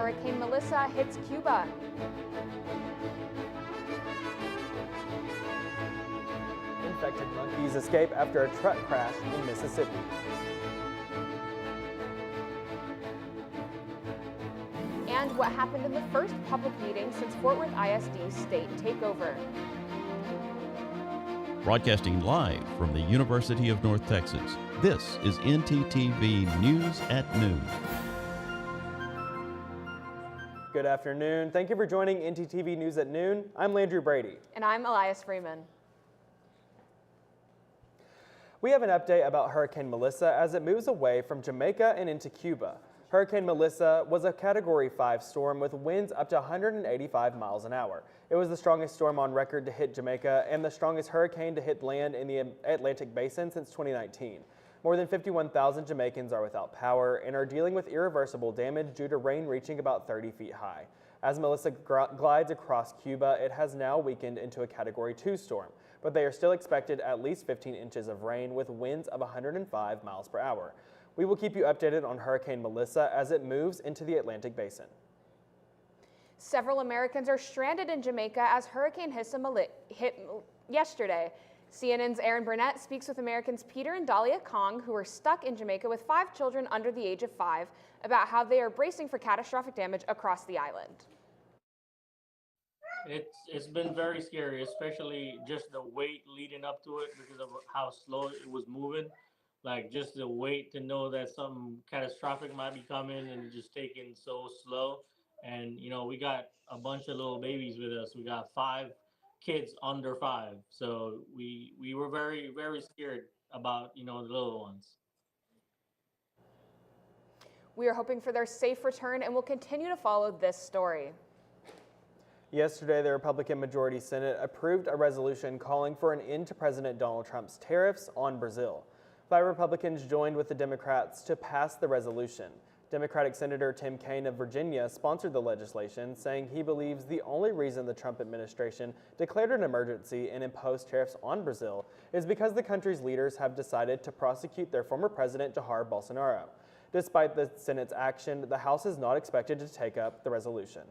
Hurricane Melissa hits Cuba. Infected monkeys escape after a truck crash in Mississippi. And what happened in the first public meeting since Fort Worth ISD's state takeover. Broadcasting live from the University of North Texas, this is NTTV News at Noon. Good afternoon. Thank you for joining NTTV News at Noon. I'm Landry Brady. And I'm Elias Freeman. We have an update about Hurricane Melissa as it moves away from Jamaica and into Cuba. Hurricane Melissa was a Category 5 storm with winds up to 185 miles an hour. It was the strongest storm on record to hit Jamaica and the strongest hurricane to hit land in the Atlantic Basin since 2019. More than 51,000 Jamaicans are without power and are dealing with irreversible damage due to rain reaching about 30 feet high. As Melissa glides across Cuba, it has now weakened into a Category 2 storm, but they are still expected at least 15 inches of rain with winds of 105 miles per hour. We will keep you updated on Hurricane Melissa as it moves into the Atlantic Basin. Several Americans are stranded in Jamaica as Hurricane Melissa hit yesterday. CNN's Aaron Burnett speaks with Americans Peter and Dahlia Kong, who are stuck in Jamaica with 5 children under the age of 5, about how they are bracing for catastrophic damage across the island. It's been very scary, especially just the wait leading up to it because of how slow it was moving. Like just the wait to know that something catastrophic might be coming and just taking so slow. And, you know, we got a bunch of little babies with us. We got 5 kids under 5. So we were very, very scared about, you know, the little ones. We are hoping for their safe return and will continue to follow this story. Yesterday, the Republican Majority Senate approved a resolution calling for an end to President Donald Trump's tariffs on Brazil. 5 Republicans joined with the Democrats to pass the resolution. Democratic Senator Tim Kaine of Virginia sponsored the legislation, saying he believes the only reason the Trump administration declared an emergency and imposed tariffs on Brazil is because the country's leaders have decided to prosecute their former president, Jair Bolsonaro. Despite the Senate's action, the House is not expected to take up the resolution.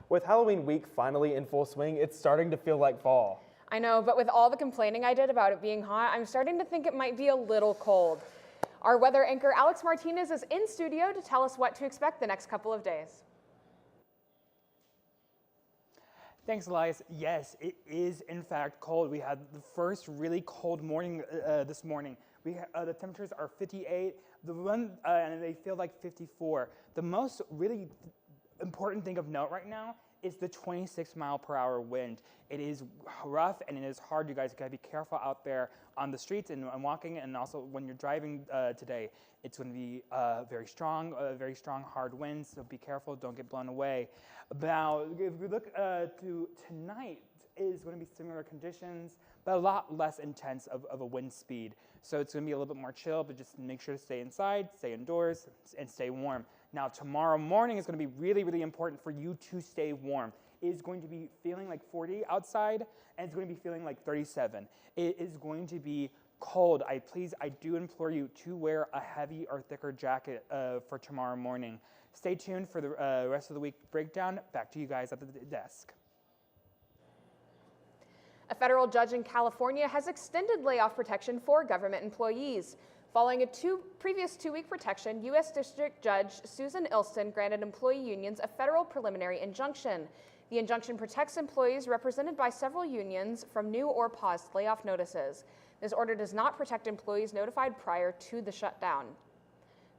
With Halloween week finally in full swing, it's starting to feel like fall. I know, but with all the complaining I did about it being hot, I'm starting to think it might be a little cold. Our weather anchor, Alex Martinez, is in studio to tell us what to expect the next couple of days. Thanks, Elias. Yes, it is in fact cold. We had the first really cold morning this morning. The temperatures are 58, and they feel like 54. The most really important thing of note right now is the 26-mile-per-hour wind. It is rough and it is hard. You guys gotta be careful out there on the streets and walking, and also when you're driving today. It's going to be very strong, hard winds. So be careful, don't get blown away. Now, if we look to tonight, is going to be similar conditions, but a lot less intense of a wind speed. So it's going to be a little bit more chill, but just make sure to stay inside, stay indoors, and stay warm. Now, tomorrow morning is going to be really, really important for you to stay warm. It is going to be feeling like 40 outside, and it's going to be feeling like 37. It is going to be cold. I do implore you to wear a heavy or thicker jacket for tomorrow morning. Stay tuned for the rest of the week breakdown. Back to you guys at the desk. A federal judge in California has extended layoff protection for government employees. Following a previous 2-week protection, U.S. District Judge Susan Ilston granted employee unions a federal preliminary injunction. The injunction protects employees represented by several unions from new or paused layoff notices. This order does not protect employees notified prior to the shutdown.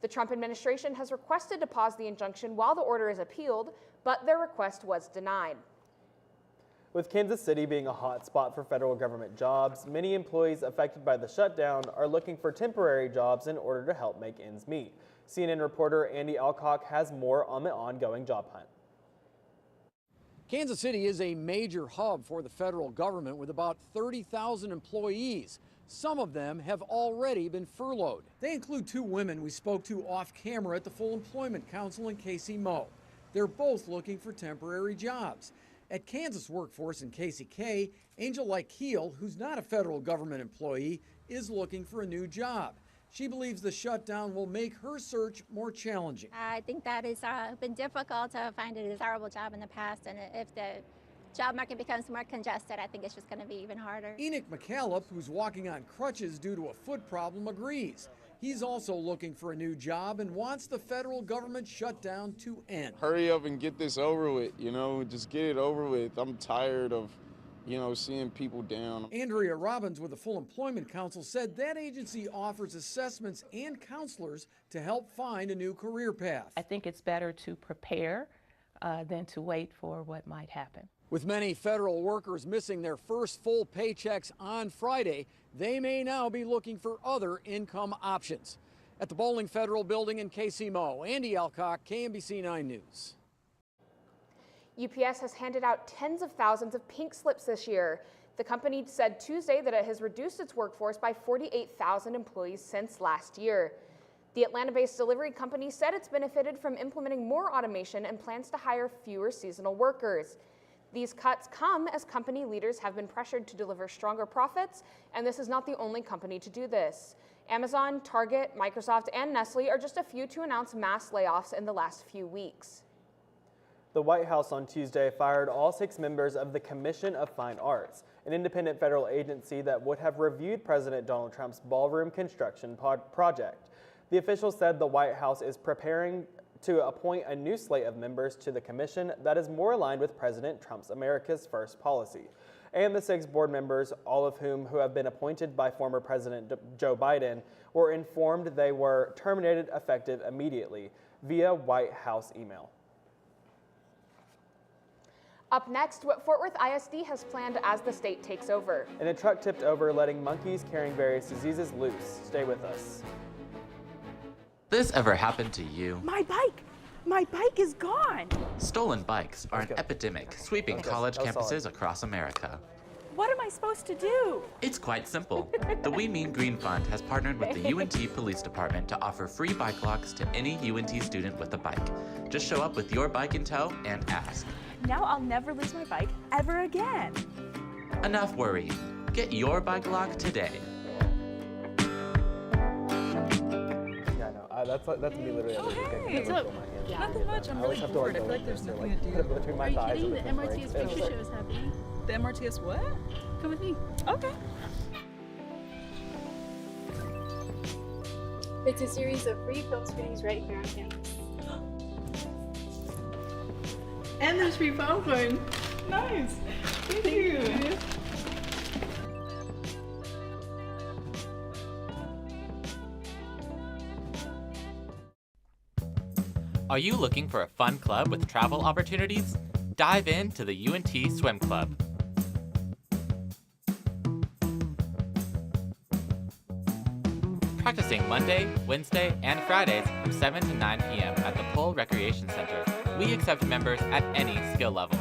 The Trump administration has requested to pause the injunction while the order is appealed, but their request was denied. With Kansas City being a hot spot for federal government jobs, many employees affected by the shutdown are looking for temporary jobs in order to help make ends meet. CNN reporter Andy Alcock has more on the ongoing job hunt. Kansas City is a major hub for the federal government with about 30,000 employees. Some of them have already been furloughed. They include 2 women we spoke to off camera at the Full Employment Council in KC-Mo. They're both looking for temporary jobs. At Kansas Workforce in KCK, Angel Keel, who's not a federal government employee, is looking for a new job. She believes the shutdown will make her search more challenging. I think that it's been difficult to find a desirable job in the past, and if the job market becomes more congested, I think it's just going to be even harder. Enoch McCallop, who's walking on crutches due to a foot problem, agrees. He's also looking for a new job and wants the federal government shutdown to end. Hurry up and get this over with, just get it over with. I'm tired of, seeing people down. Andrea Robbins with the Full Employment Council said that agency offers assessments and counselors to help find a new career path. I think it's better to prepare than to wait for what might happen. With many federal workers missing their first full paychecks on Friday, they may now be looking for other income options. At the Bowling Federal Building in KCMO, Andy Alcock, KMBC 9 News. UPS has handed out tens of thousands of pink slips this year. The company said Tuesday that it has reduced its workforce by 48,000 employees since last year. The Atlanta-based delivery company said it's benefited from implementing more automation and plans to hire fewer seasonal workers. These cuts come as company leaders have been pressured to deliver stronger profits, and this is not the only company to do this. Amazon, Target, Microsoft, and Nestle are just a few to announce mass layoffs in the last few weeks. The White House on Tuesday fired all 6 members of the Commission of Fine Arts, an independent federal agency that would have reviewed President Donald Trump's ballroom construction project. The official said the White House is preparing to appoint a new slate of members to the commission that is more aligned with President Trump's America's First policy. And the 6 board members, all of whom have been appointed by former President Joe Biden, were informed they were terminated effective immediately via White House email. Up next, what Fort Worth ISD has planned as the state takes over. And a truck tipped over, letting monkeys carrying various diseases loose. Stay with us. This ever happened to you? My bike! My bike is gone! Stolen bikes are an epidemic sweeping college campuses across America. What am I supposed to do? It's quite simple. The We Mean Green Fund has partnered with the UNT Police Department to offer free bike locks to any UNT student with a bike. Just show up with your bike in tow and ask. Now I'll never lose my bike ever again. Enough worrying. Get your bike lock today. That's me literally every weekend. What's up? Nothing much. I'm really bored. I feel like there's nothing to do. Between my Are you kidding? The MRTS picture like, show is happening. The MRTS what? Come with me. Okay. It's a series of free film screenings right here on campus. And there's free popcorn. Nice. Thank you. Are you looking for a fun club with travel opportunities? Dive into the UNT Swim Club. Practicing Monday, Wednesday, and Fridays from 7 to 9 p.m. at the Pool Recreation Center. We accept members at any skill level.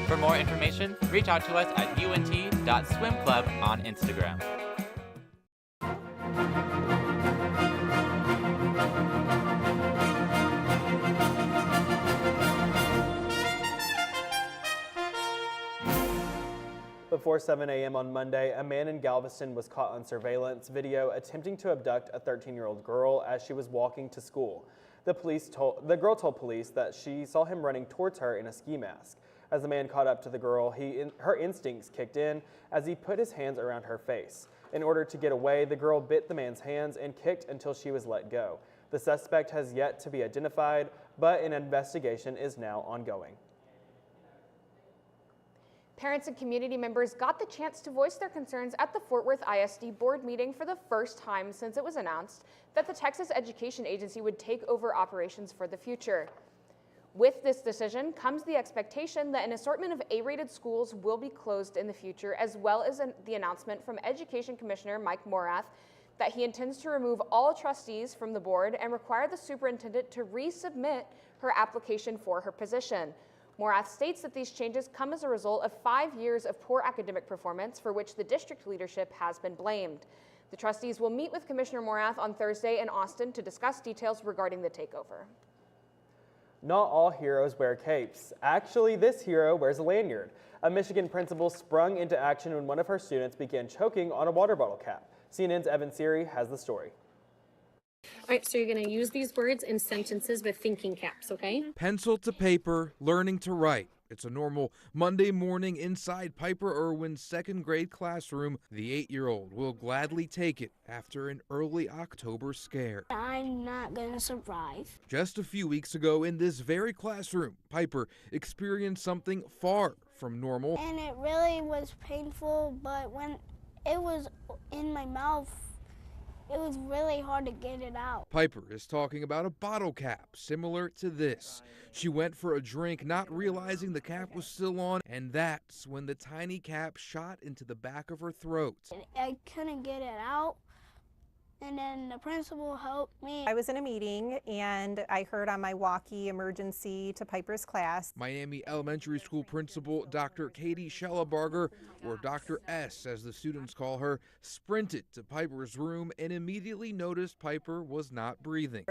For more information, reach out to us at unt.swimclub on Instagram. Before 7 a.m. on Monday, a man in Galveston was caught on surveillance video attempting to abduct a 13-year-old girl as she was walking to school. The girl told police that she saw him running towards her in a ski mask. As the man caught up to the girl, her instincts kicked in as he put his hands around her face. In order to get away, the girl bit the man's hands and kicked until she was let go. The suspect has yet to be identified, but an investigation is now ongoing. Parents and community members got the chance to voice their concerns at the Fort Worth ISD board meeting for the first time since it was announced that the Texas Education Agency would take over operations for the future. With this decision comes the expectation that an assortment of A-rated schools will be closed in the future, as well as the announcement from Education Commissioner Mike Morath that he intends to remove all trustees from the board and require the superintendent to resubmit her application for her position. Morath states that these changes come as a result of 5 years of poor academic performance for which the district leadership has been blamed. The trustees will meet with Commissioner Morath on Thursday in Austin to discuss details regarding the takeover. Not all heroes wear capes. Actually, this hero wears a lanyard. A Michigan principal sprung into action when one of her students began choking on a water bottle cap. CNN's Evan Siri has the story. All right, so you're going to use these words in sentences with thinking caps, okay? Pencil to paper, learning to write. It's a normal Monday morning inside Piper Irwin's second grade classroom. The 8-year-old will gladly take it after an early October scare. I'm not gonna survive. Just a few weeks ago in this very classroom, Piper experienced something far from normal. And it really was painful, but when it was in my mouth, it was really hard to get it out. Piper is talking about a bottle cap similar to this. She went for a drink, not realizing the cap was still on, and that's when the tiny cap shot into the back of her throat. I couldn't get it out, and then the principal helped me. I was in a meeting and I heard on my walkie emergency to Piper's class. Miami Elementary School Principal Dr. Katie Schellabarger, or Dr. S as the students call her, sprinted to Piper's room and immediately noticed Piper was not breathing.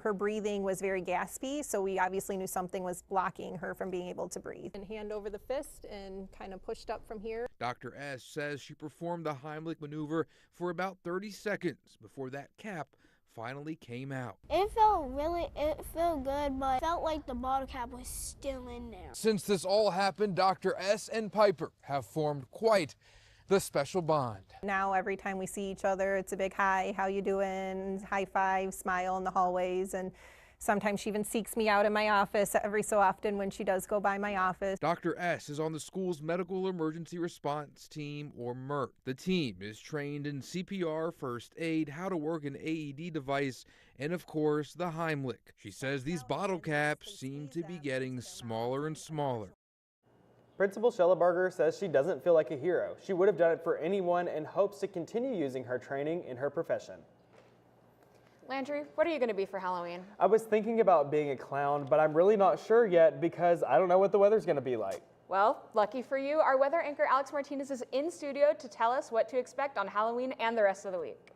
Her breathing was very gaspy, so we obviously knew something was blocking her from being able to breathe. And hand over the fist and kind of pushed up from here. Dr. S says she performed the Heimlich maneuver for about 30 seconds before that cap finally came out. It felt good, but it felt like the bottle cap was still in there. Since this all happened, Dr. S and Piper have formed quite the special bond. Now every time we see each other, it's a big hi, how you doing, high five, smile in the hallways, and sometimes she even seeks me out in my office every so often when she does go by my office. Dr. S is on the school's Medical Emergency Response Team, or MERT. The team is trained in CPR, first aid, how to work an AED device, and of course, the Heimlich. She says these bottle caps seem to be getting smaller and smaller. Principal Schellabarger says she doesn't feel like a hero. She would have done it for anyone and hopes to continue using her training in her profession. Landry, what are you going to be for Halloween? I was thinking about being a clown, but I'm really not sure yet because I don't know what the weather's going to be like. Well, lucky for you, our weather anchor Alex Martinez is in studio to tell us what to expect on Halloween and the rest of the week.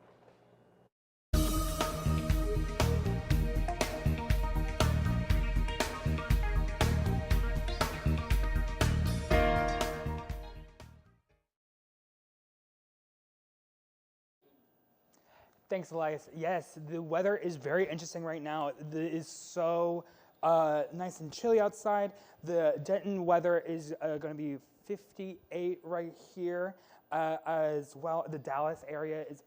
Thanks, Elias. Yes, the weather is very interesting right now. It is so nice and chilly outside. The Denton weather is going to be 58 right here. As well, the Dallas area is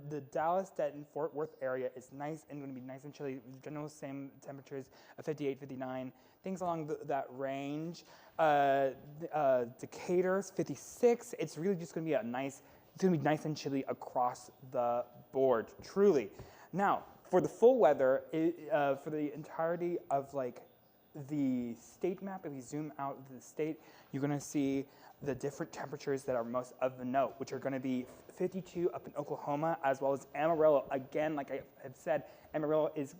the Dallas, Denton, Fort Worth area is nice and going to be nice and chilly. General same temperatures of 58, 59. Things along that range. Decatur's 56. It's really just going to be it's going to be nice and chilly across the board, truly. Now, for the full weather, for the entirety of the state map, if we zoom out the state, you're going to see the different temperatures that are most of the note, which are going to be 52 up in Oklahoma, as well as Amarillo. Again, like I have said, Amarillo is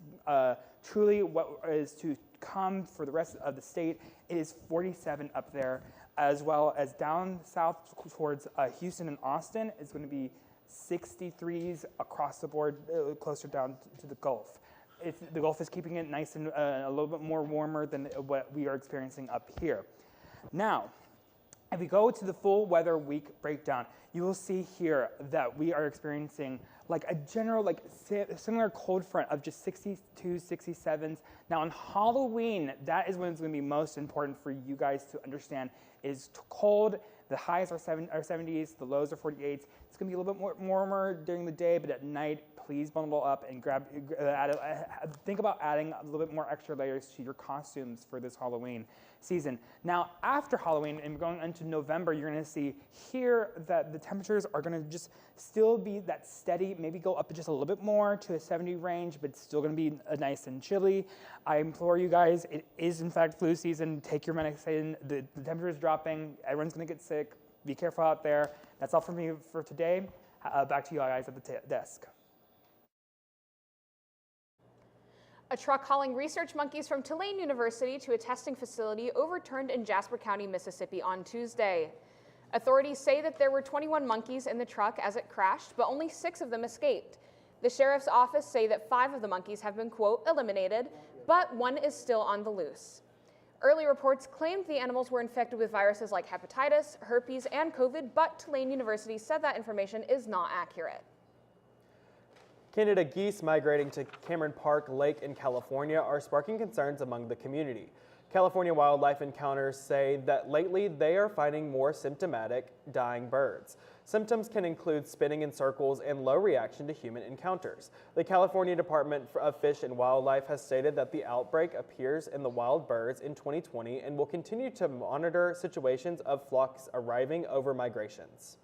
truly what is to come for the rest of the state. It is 47 up there, as well as down south towards Houston and Austin is going to be 63s across the board, closer down to the Gulf. The Gulf is keeping it nice and a little bit more warmer than what we are experiencing up here. Now, if we go to the full weather week breakdown, you will see here that we are experiencing a general similar cold front of just 62, 67s. Now on Halloween, that is when it's going to be most important for you guys to understand is cold. The highs are 70s, the lows are 48s. It's going to be a little bit more warmer during the day, but at night, please bundle up and think about adding a little bit more extra layers to your costumes for this Halloween season. Now, after Halloween and going into November, you're going to see here that the temperatures are going to just still be that steady, maybe go up just a little bit more to a 70 range, but still going to be nice and chilly. I implore you guys, it is in fact flu season. Take your medicine. The temperature is dropping. Everyone's going to get sick. Be careful out there. That's all from me for today. Back to you guys at the desk. A truck hauling research monkeys from Tulane University to a testing facility overturned in Jasper County, Mississippi on Tuesday. Authorities say that there were 21 monkeys in the truck as it crashed, but only 6 of them escaped. The sheriff's office say that 5 of the monkeys have been, quote, eliminated, but one is still on the loose. Early reports claimed the animals were infected with viruses like hepatitis, herpes, and COVID, but Tulane University said that information is not accurate. Canada geese migrating to Cameron Park Lake in California are sparking concerns among the community. California Wildlife Encounters say that lately they are finding more symptomatic dying birds. Symptoms can include spinning in circles and low reaction to human encounters. The California Department of Fish and Wildlife has stated that the outbreak appears in the wild birds in 2020 and will continue to monitor situations of flocks arriving over migrations.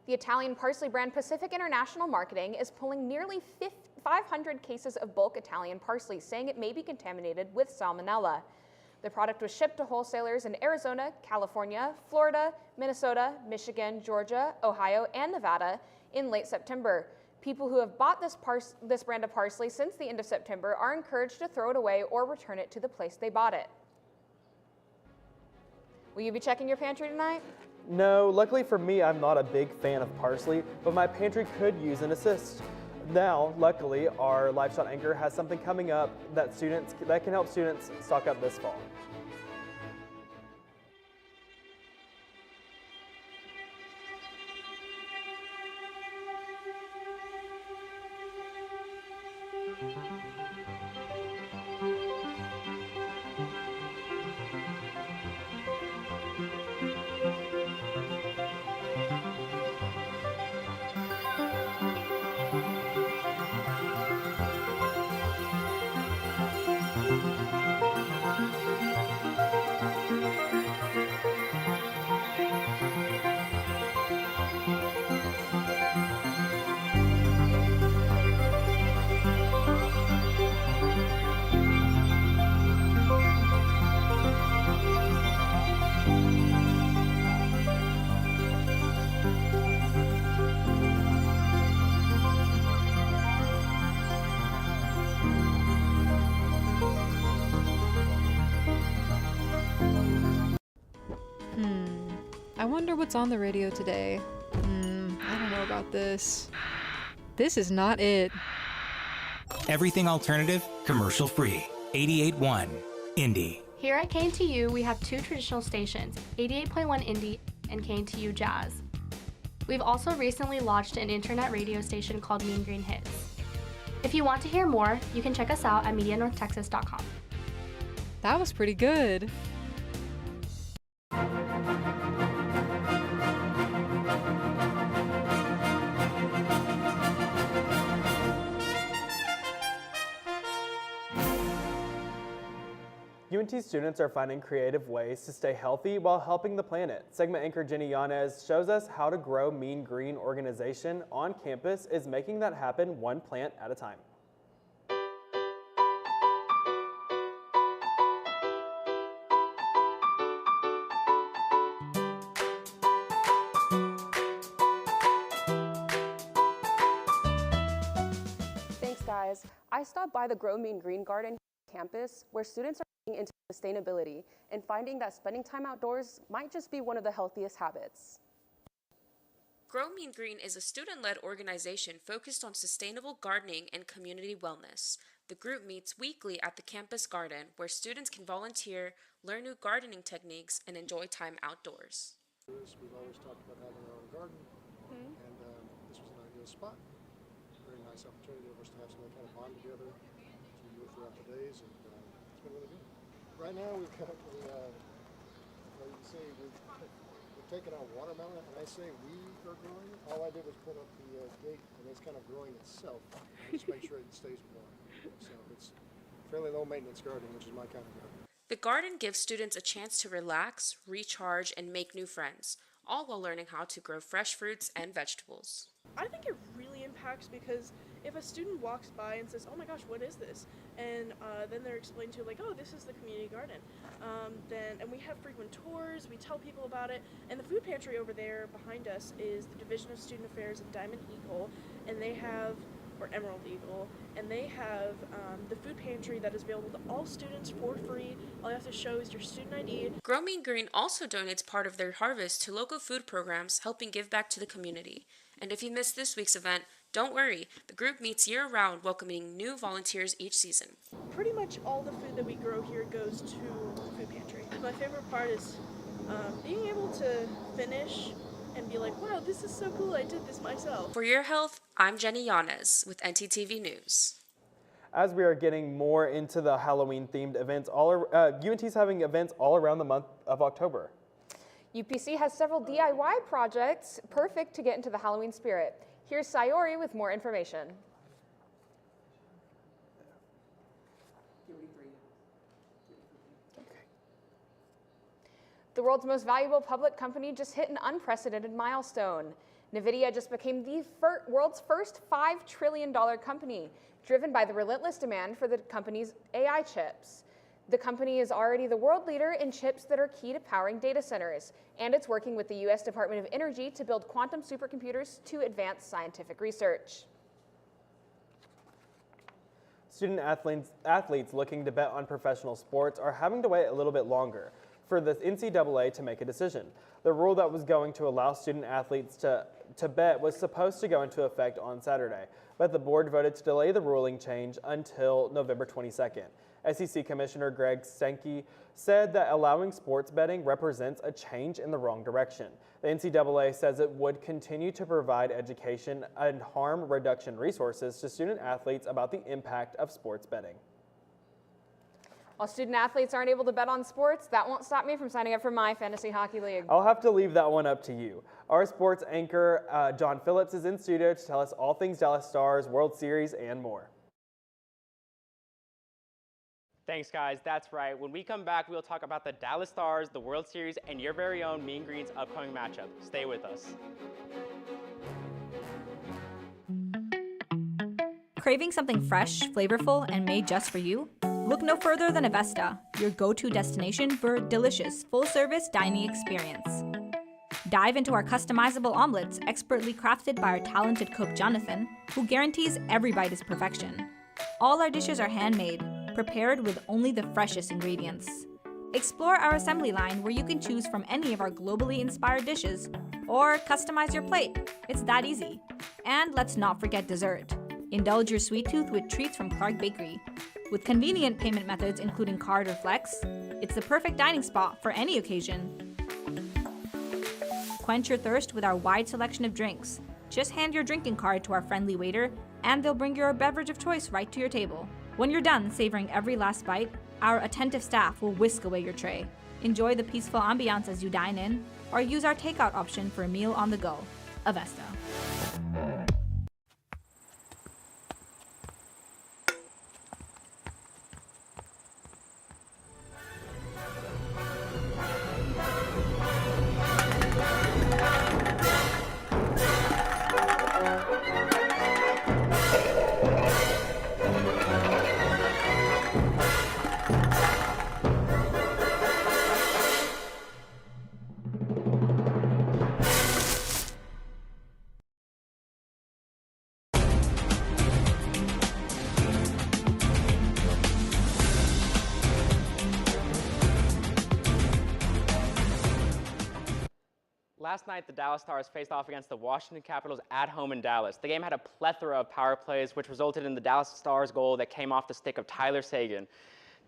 The Italian parsley brand Pacific International Marketing is pulling nearly 500 cases of bulk Italian parsley, saying it may be contaminated with salmonella. The product was shipped to wholesalers in Arizona, California, Florida, Minnesota, Michigan, Georgia, Ohio, and Nevada in late September. People who have bought this brand of parsley since the end of September are encouraged to throw it away or return it to the place they bought it. Will you be checking your pantry tonight? No, luckily for me, I'm not a big fan of parsley, but my pantry could use an assist. Now, luckily, our Livestock Anchor has something coming up that can help students stock up this fall. I wonder what's on the radio today. I don't know about this. This is not it. Everything alternative, commercial free. 88.1 Indie. Here at KNTU, we have two traditional stations, 88.1 Indie and KNTU Jazz. We've also recently launched an internet radio station called Mean Green Hits. If you want to hear more, you can check us out at MediaNorthTexas.com. That was pretty good. UNT students are finding creative ways to stay healthy while helping the planet. Segment anchor Jenny Yanez shows us how to grow Mean Green organization on campus is making that happen one plant at a time. Thanks, guys. I stopped by the Grow Mean Green Garden campus where students are getting into sustainability and finding that spending time outdoors might just be one of the healthiest habits. Grow Mean Green is a student-led organization focused on sustainable gardening and community wellness. The group meets weekly at the campus garden where students can volunteer, learn new gardening techniques, and enjoy time outdoors. We've always talked about having our own garden, and this was an ideal spot. Very nice opportunity for us to have something kind of bond together as we move throughout the days, and it's been really good. Right now we've got, you can say we've taken our watermelon, and I say we are growing it. All I did was put up the gate, and it's kind of growing itself. Just make sure it stays warm. So it's fairly low maintenance gardening, which is my kind of garden. The garden gives students a chance to relax, recharge, and make new friends, all while learning how to grow fresh fruits and vegetables. I think it really impacts because if a student walks by and says, oh my gosh, what is this? And then they're explained to like, oh, this is the community garden. And we have frequent tours, we tell people about it. And the food pantry over there behind us is the Division of Student Affairs and Diamond Eagle, and they have, or Emerald Eagle, and they have the food pantry that is available to all students for free. All you have to show is your student ID. Grow Mean Green also donates part of their harvest to local food programs, helping give back to the community. And if you missed this week's event, Don't worry, the group meets year-round, welcoming new volunteers each season. Pretty much all the food that we grow here goes to the food pantry. My favorite part is being able to finish and be like, wow, this is so cool, I did this myself. For your health, I'm Jenny Yanez with NTTV News. As we are getting more into the Halloween-themed events, UNT's having events all around the month of October. UPC has several DIY projects perfect to get into the Halloween spirit. Here's Sayori with more information. The world's most valuable public company just hit an unprecedented milestone. NVIDIA just became the world's first $5 trillion company, driven by the relentless demand for the company's AI chips. The company is already the world leader in chips that are key to powering data centers, and it's working with the U.S. Department of Energy to build quantum supercomputers to advance scientific research. Student athletes looking to bet on professional sports are having to wait a little bit longer for the NCAA to make a decision. The rule that was going to allow student athletes to bet was supposed to go into effect on Saturday, but the board voted to delay the ruling change until November 22nd. SEC Commissioner Greg Sankey said that allowing sports betting represents a change in the wrong direction. The NCAA says it would continue to provide education and harm reduction resources to student athletes about the impact of sports betting. While student athletes aren't able to bet on sports, that won't stop me from signing up for my fantasy hockey league. I'll have to leave that one up to you. Our sports anchor, John Phillips, is in studio to tell us all things Dallas Stars, World Series, and more. Thanks, guys. That's right. When we come back, we'll talk about the Dallas Stars, the World Series, and your very own Mean Green's upcoming matchup. Stay with us. Craving something fresh, flavorful, and made just for you? Look no further than Avesta, your go-to destination for a delicious, full-service dining experience. Dive into our customizable omelets, expertly crafted by our talented cook Jonathan, who guarantees every bite is perfection. All our dishes are handmade, prepared with only the freshest ingredients. Explore our assembly line where you can choose from any of our globally inspired dishes, or customize your plate. It's that easy. And let's not forget dessert. Indulge your sweet tooth with treats from Clark Bakery. With convenient payment methods including card or flex, it's the perfect dining spot for any occasion. Quench your thirst with our wide selection of drinks. Just hand your drinking card to our friendly waiter, and they'll bring your beverage of choice right to your table. When you're done savoring every last bite, our attentive staff will whisk away your tray. Enjoy the peaceful ambiance as you dine in, or use our takeout option for a meal on the go. Avesta. Last night, the Dallas Stars faced off against the Washington Capitals at home in Dallas. The game had a plethora of power plays, which resulted in the Dallas Stars goal that came off the stick of Tyler Seguin.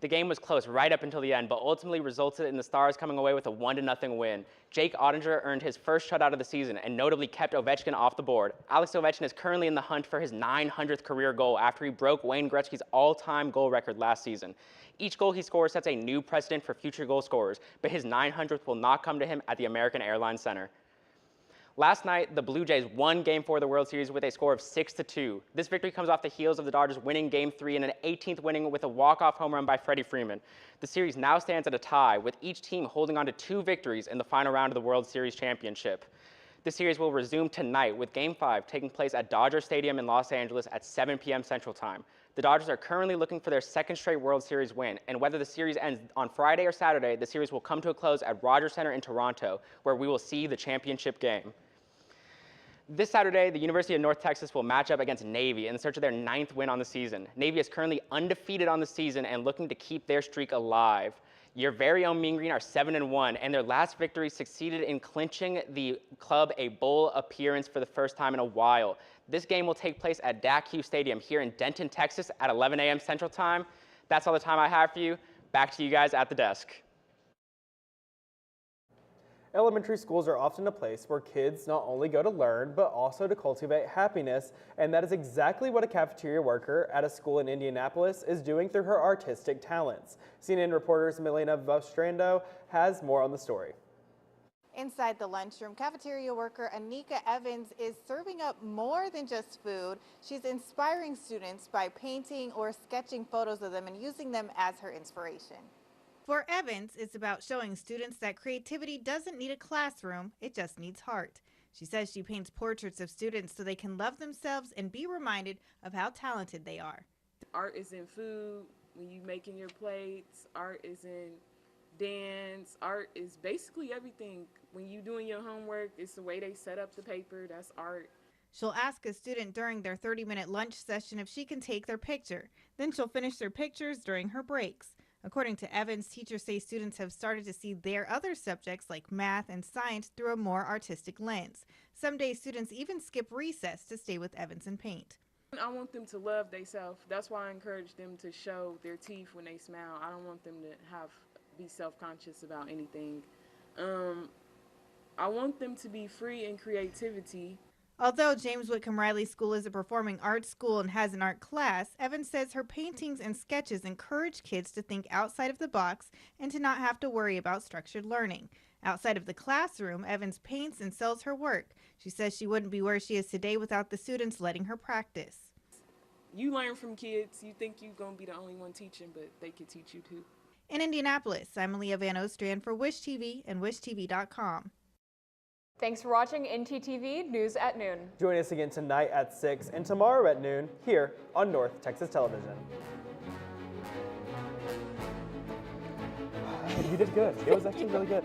The game was close right up until the end, but ultimately resulted in the Stars coming away with a 1-0 win. Jake Ottinger earned his first shutout of the season and notably kept Ovechkin off the board. Alex Ovechkin is currently in the hunt for his 900th career goal after he broke Wayne Gretzky's all-time goal record last season. Each goal he scores sets a new precedent for future goal scorers, but his 900th will not come to him at the American Airlines Center. Last night, the Blue Jays won Game 4 of the World Series with a score of 6-2. This victory comes off the heels of the Dodgers winning Game 3 and an 18th winning with a walk-off home run by Freddie Freeman. The series now stands at a tie, with each team holding on to 2 victories in the final round of the World Series championship. The series will resume tonight with Game 5 taking place at Dodger Stadium in Los Angeles at 7 p.m. Central Time. The Dodgers are currently looking for their second straight World Series win, and whether the series ends on Friday or Saturday, the series will come to a close at Rogers Center in Toronto, where we will see the championship game. This Saturday, the University of North Texas will match up against Navy in search of their 9th win on the season. Navy is currently undefeated on the season and looking to keep their streak alive. Your very own Mean Green are 7-1, and their last victory succeeded in clinching the club a bowl appearance for the first time in a while. This game will take place at DAQ Stadium here in Denton, Texas at 11 a.m. Central Time. That's all the time I have for you. Back to you guys at the desk. Elementary schools are often a place where kids not only go to learn, but also to cultivate happiness, and that is exactly what a cafeteria worker at a school in Indianapolis is doing through her artistic talents. CNN reporters Milena Vostrando has more on the story. Inside the lunchroom, cafeteria worker Anika Evans is serving up more than just food. She's inspiring students by painting or sketching photos of them and using them as her inspiration. For Evans, it's about showing students that creativity doesn't need a classroom, it just needs heart. She says she paints portraits of students so they can love themselves and be reminded of how talented they are. Art is in food, when you making your plates. Art is in dance. Art is basically everything. When you doing your homework, it's the way they set up the paper, that's art. She'll ask a student during their 30-minute lunch session if she can take their picture. Then she'll finish their pictures during her breaks. According to Evans, teachers say students have started to see their other subjects like math and science through a more artistic lens. Some days students even skip recess to stay with Evans and paint. I want them to love themselves. That's why I encourage them to show their teeth when they smile. I don't want them to be self-conscious about anything. I want them to be free in creativity. Although James Whitcomb Riley School is a performing arts school and has an art class, Evans says her paintings and sketches encourage kids to think outside of the box and to not have to worry about structured learning. Outside of the classroom, Evans paints and sells her work. She says she wouldn't be where she is today without the students letting her practice. You learn from kids. You think you're going to be the only one teaching, but they could teach you too. In Indianapolis, I'm Aaliyah Van Ostrand for Wish TV and WishTV.com. Thanks for watching NTTV News at Noon. Join us again tonight at 6 and tomorrow at noon here on North Texas Television. You did good. It was actually really good.